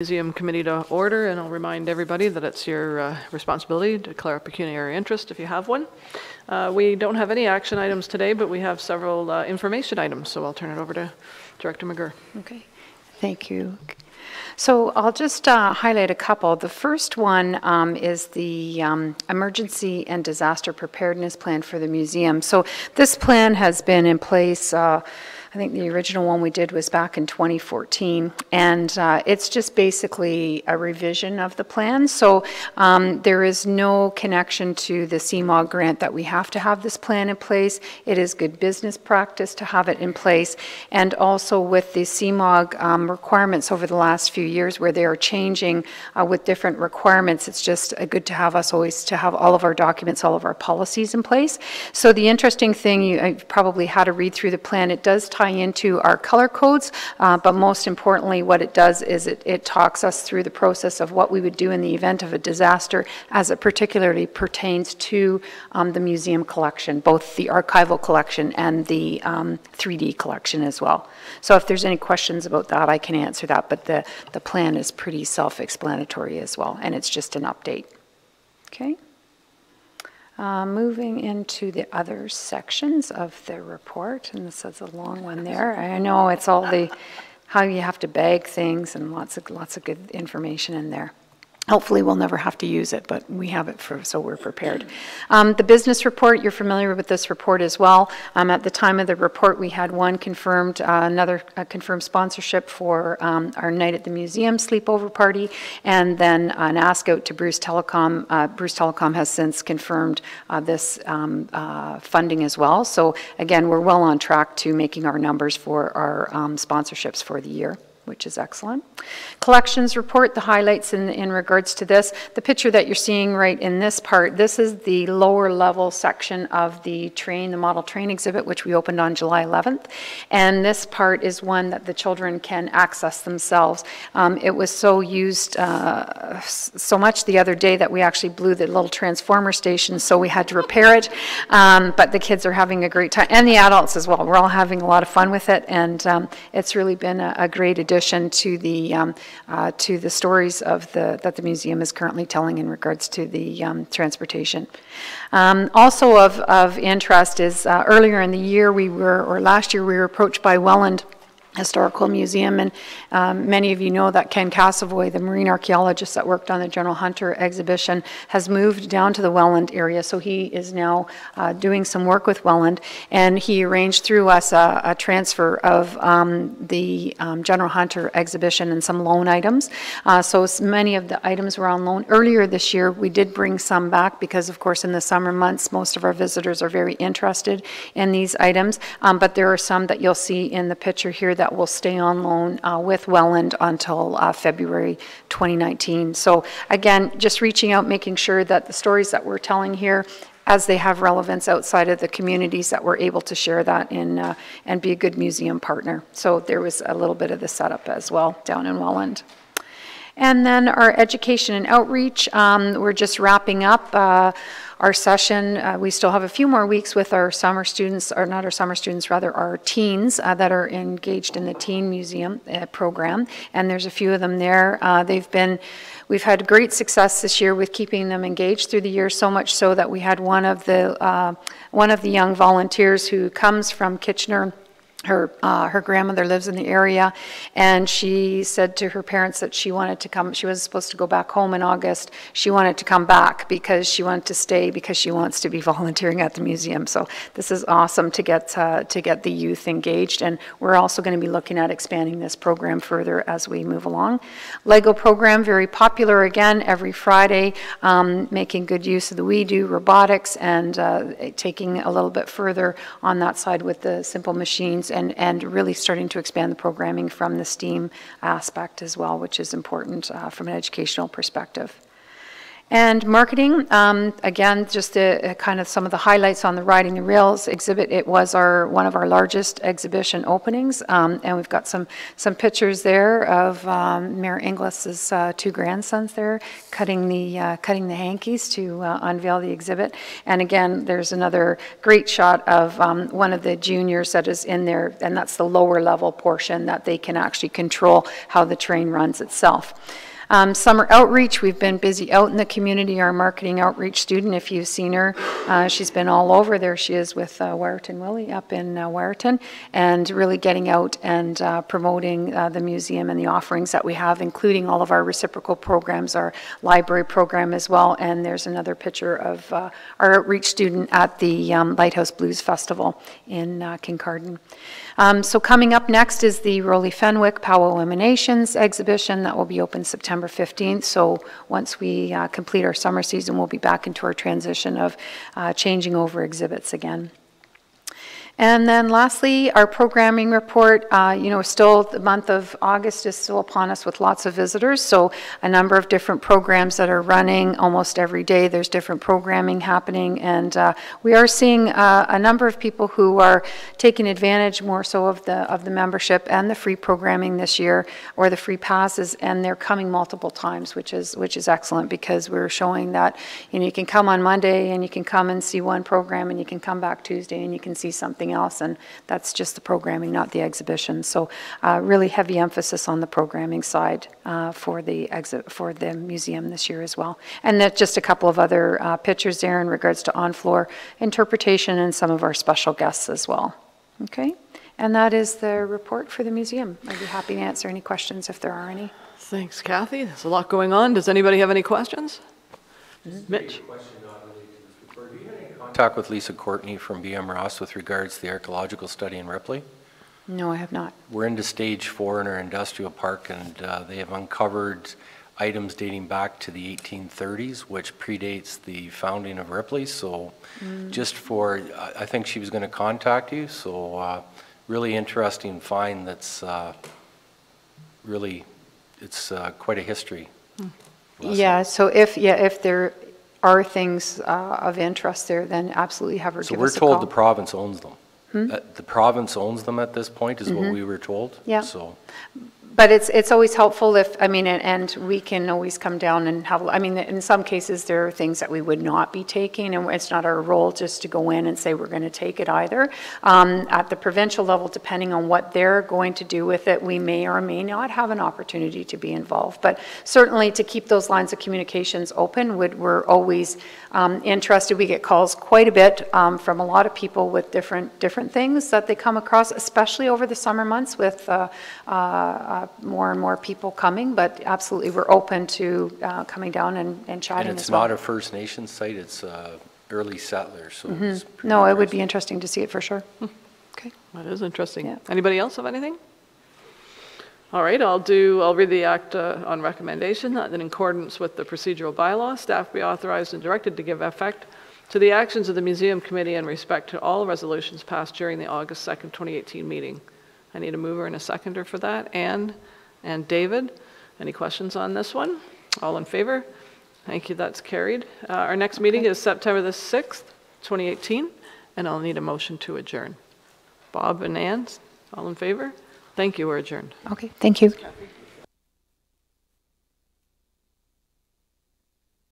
Museum Committee to order, and I'll remind everybody that it's your responsibility to declare a pecuniary interest if you have one. We don't have any action items today, but we have several information items, so I'll turn it over to Director McGirr. Okay, thank you. So I'll just highlight a couple. The first one is the Emergency and Disaster Preparedness Plan for the museum. So this plan has been in place, I think the original one we did was back in 2014, and it's just basically a revision of the plan. So there is no connection to the CMOG grant that we have to have this plan in place. It is good business practice to have it in place, and also with the CMOG requirements over the last few years where they are changing with different requirements, it's just good to have us always to have all of our documents, all of our policies in place. So the interesting thing, you've probably had to read through the plan, it does tie into our color codes, but most importantly what it does is it talks us through the process of what we would do in the event of a disaster as it particularly pertains to the museum collection, both the archival collection and the 3D collection as well. So if there's any questions about that, I can answer that, but the plan is pretty self-explanatory as well, and it's just an update. Okay. Moving into the other sections of the report, and this is a long one there. I know it's all the how you have to bag things and lots of good information in there. Hopefully we'll never have to use it, but we have it so we're prepared. The business report, you're familiar with this report as well. At the time of the report, we had one confirmed, another confirmed sponsorship for our Night at the Museum sleepover party, and then an ask out to Bruce Telecom. Bruce Telecom has since confirmed this funding as well. So again, we're well on track to making our numbers for our sponsorships for the year, which is excellent. Collections report, the highlights in regards to this. The picture that you're seeing right in this part, this is the lower level section of the model train exhibit, which we opened on July 11th. And this part is one that the children can access themselves. It was so used so much the other day that we actually blew the little transformer station, so we had to repair it. But the kids are having a great time, and the adults as well. We're all having a lot of fun with it, and it's really been a great addition to the stories of that the museum is currently telling in regards to the transportation. Also of interest is earlier in the year last year we were approached by Welland Historical Museum, and many of you know that Ken Casavoy, the marine archaeologist that worked on the General Hunter exhibition, has moved down to the Welland area, so he is now doing some work with Welland, and he arranged through us a transfer of the General Hunter exhibition and some loan items. So many of the items were on loan. Earlier this year we did bring some back because of course in the summer months most of our visitors are very interested in these items, but there are some that you'll see in the picture here that will stay on loan with Welland until February 2019. So again, just reaching out, making sure that the stories that we're telling here, as they have relevance outside of the communities, that we're able to share that in and be a good museum partner. So there was a little bit of the setup as well down in Welland. And then our education and outreach, we're just wrapping up our session. We still have a few more weeks with our summer students, or not our summer students, rather our teens that are engaged in the Teen Museum program, and there's a few of them there. We've had great success this year with keeping them engaged through the year, so much so that we had one of the young volunteers who comes from Kitchener. Her grandmother lives in the area, and she said to her parents that she wanted to come. She was supposed to go back home in August. She wanted to come back because she wanted to stay because she wants to be volunteering at the museum. So this is awesome to get the youth engaged, and we're also going to be looking at expanding this program further as we move along. Lego program, very popular again every Friday, making good use of the We Do robotics and taking a little bit further on that side with the simple machines. And really starting to expand the programming from the STEAM aspect as well, which is important from an educational perspective. And marketing, again, just kind of some of the highlights on the Riding the Rails exhibit. It was one of our largest exhibition openings, and we've got some pictures there of Mayor Inglis's two grandsons there cutting the hankies to unveil the exhibit. And again, there's another great shot of one of the juniors that is in there, and that's the lower level portion that they can actually control how the train runs itself. Summer outreach, we've been busy out in the community. Our marketing outreach student, if you've seen her, she's been all over. There she is with Wiarton Willie up in Wiarton, and really getting out and promoting the museum and the offerings that we have, including all of our reciprocal programs, our library program as well. And there's another picture of our outreach student at the Lighthouse Blues Festival in Kincardine. So coming up next is the Rolly Fenwick Powwow Illuminations exhibition that will be open September 15th. So once we complete our summer season, we'll be back into our transition of changing over exhibits again. And then lastly, our programming report, still the month of August is still upon us with lots of visitors. So a number of different programs that are running almost every day. There's different programming happening. And we are seeing a number of people who are taking advantage more so of the membership and the free programming this year, or the free passes. And they're coming multiple times, which is excellent, because we're showing that, you can come on Monday and you can come and see one program, and you can come back Tuesday and you can see something else, and that's just the programming, not the exhibition. So really heavy emphasis on the programming side for the museum this year as well. And that's just a couple of other pictures there in regards to on-floor interpretation and some of our special guests as well. Okay, and that is the report for the museum. I'd be happy to answer any questions if there are any. Thanks, Kathy. There's a lot going on. Does anybody have any questions? Mitch? Talk with Lisa Courtney from BM Ross with regards to the archaeological study in Ripley. No, I have not. We're into stage 4 in our industrial park, and they have uncovered items dating back to the 1830s, which predates the founding of Ripley. So I think she was going to contact you. So really interesting find that's it's quite a history lesson. Yeah, so if there are things of interest there, then absolutely have her give us a call. So we're told the province owns them. The province owns them at this point, is what we were told. Yeah. So. But it's always helpful if, and we can always come down and have, in some cases there are things that we would not be taking, and it's not our role just to go in and say we're going to take it either. At the provincial level, depending on what they're going to do with it, we may or may not have an opportunity to be involved. But certainly to keep those lines of communications open, we're always interested. We get calls quite a bit from a lot of people with different things that they come across, especially over the summer months with more and more people coming, but absolutely we're open to coming down and chatting And it's as well. not a First Nations site, it's early settlers. So it's pretty No, it would be interesting to see it for sure. Okay. That is interesting. Yeah. Anybody else have anything? All right, I'll read the act on recommendation that in accordance with the procedural bylaw, staff be authorized and directed to give effect to the actions of the Museum Committee in respect to all resolutions passed during the August 2nd, 2018 meeting. I need a mover and a seconder for that. Anne and David, any questions on this one? All in favor? Thank you, that's carried. Our next meeting is September the 6th, 2018, and I'll need a motion to adjourn. Bob and Anne, all in favor? Thank you, we're adjourned. Okay, thank you. Kathy.